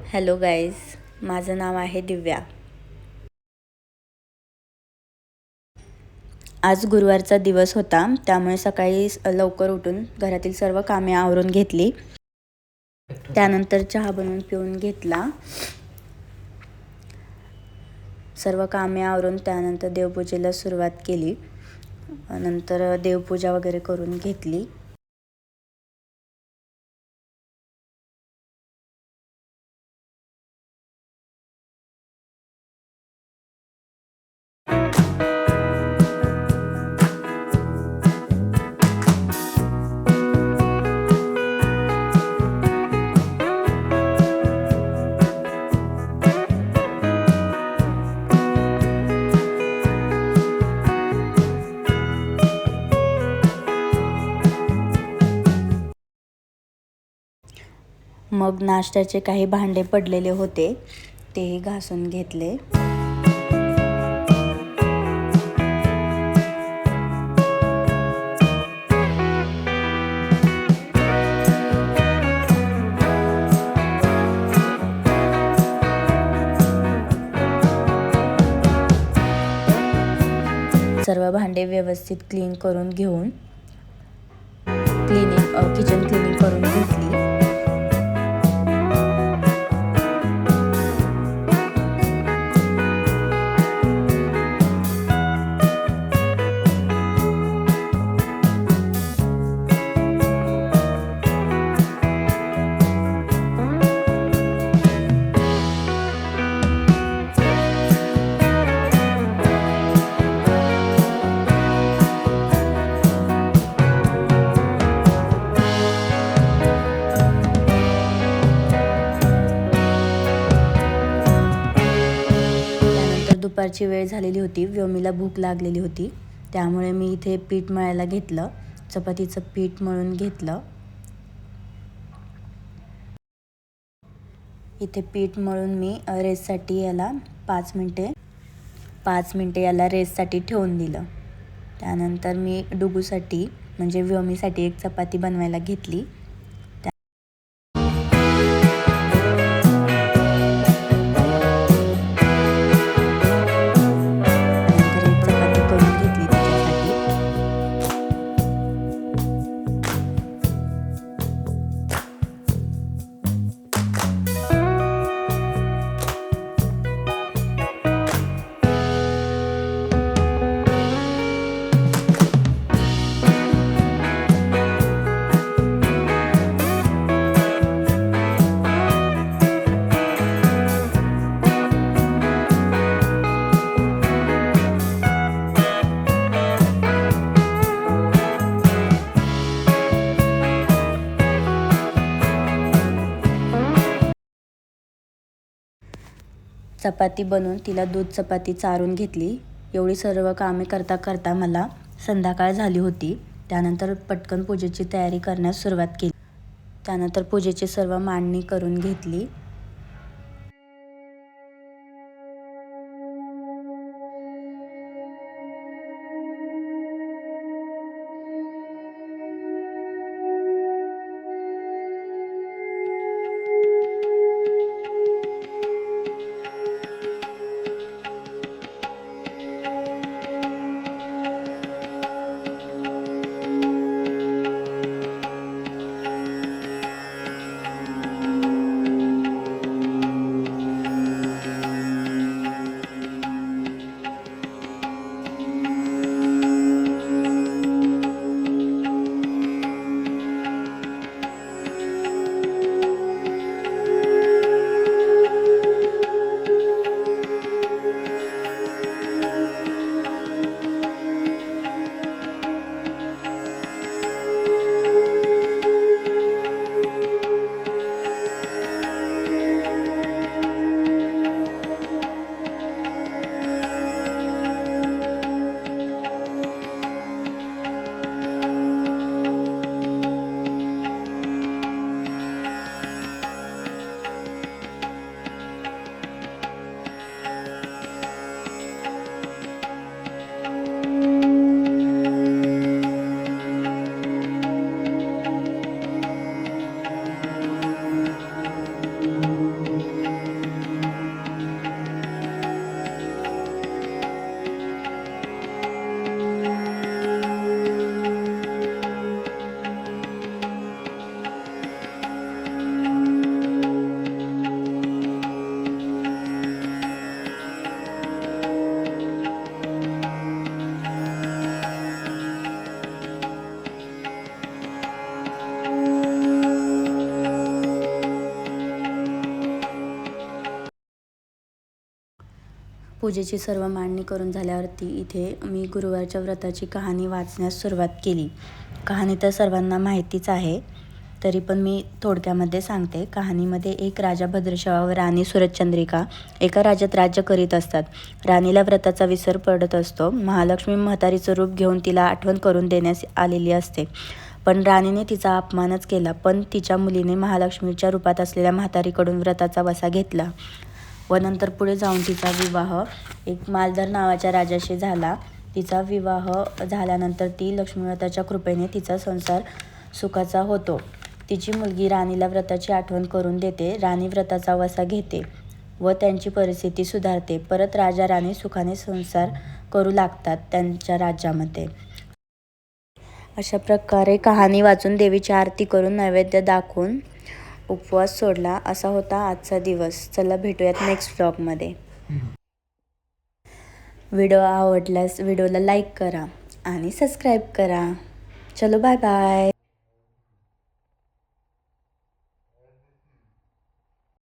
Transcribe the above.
Hello guys, माझं नाव आहे दिव्या. आज गुरुवारचा दिवस होता, त्यामुळे सकाळी लवकर उठून घरातील सर्व कामे आवरून घेतली. त्यानंतर चहा बनवून पिऊन घेतला. सर्व कामे आवरून त्यानंतर देवपूजेला सुरुवात केली. नंतर देवपूजा वगैरे करून घेतली. मग नाश्त्याचे काही भांडे पडलेले होते, तेही घासून घेतले. सर्व भांडे व्यवस्थित क्लीन करून घेऊन किचन क्लिनिंग करून घेतली. दुपारची वेळ झालेली होती, व्योमीला भूक लागलेली होती, त्यामुळे मी इथे पीठ मळायला घेतलं. चपातीचं पीठ मळून घेतलं. इथे पीठ मळून मी रेस्टसाठी याला 5 मिनटे याला रेस्टसाठी ठेवून दिलं. त्यानंतर मी डुगूसाठी म्हणजे व्योमीसाठी एक चपाती बनवायला घेतली. चपाती बनवून तिला दूध चपाती चारून घेतली. एवढी सर्व कामे करता करता मला संध्याकाळ झाली होती. त्यानंतर पटकन पूजेची तयारी करण्यास सुरुवात केली. त्यानंतर पूजेची सर्व मांडणी करून घेतली. पूजेची सर्व मांडणी करून झाल्यावरती इथे मी गुरुवारच्या व्रताची कहाणी वाचण्यास सुरुवात केली. कहाणी तर सर्वांना माहितीच आहे, तरी पण मी थोडक्यामध्ये सांगते. कहाणीमध्ये एक राजा भद्रशवा व राणी सुरचंद्रिका एका राज्यात राज्य करीत असतात. राणीला व्रताचा विसर पडत असतो. महालक्ष्मी म्हातारीचं रूप घेऊन तिला आठवण करून देण्यास आलेली असते, पण राणीने तिचा अपमानच केला. पण तिच्या मुलीने महालक्ष्मीच्या रूपात असलेल्या म्हातारीकडून व्रताचा वसा घेतला व नंतर पुढे जाऊन तिचा विवाह एक मालधर नावाच्या राजाशी झाला. तिचा विवाह झाल्यानंतर ती लक्ष्मीव्रताच्या कृपेने तिचा संसार सुखाचा होतो. तिची मुलगी राणीला व्रताची आठवण करून देते. राणी व्रताचा वसा घेते व त्यांची परिस्थिती सुधारते. परत राजा राणी सुखाने संसार करू लागतात त्यांच्या राज्यामध्ये. अशा प्रकारे कहाणी वाचून देवीची आरती करून नैवेद्य दाखवून उपवास सोडला. असा होता आजचा दिवस. चला भेटूयात नेक्स्ट व्लॉगमध्ये. व्हिडिओ आवडल्यास व्हिडिओला लाईक करा आणि सबस्क्राईब करा. चलो बाय बाय.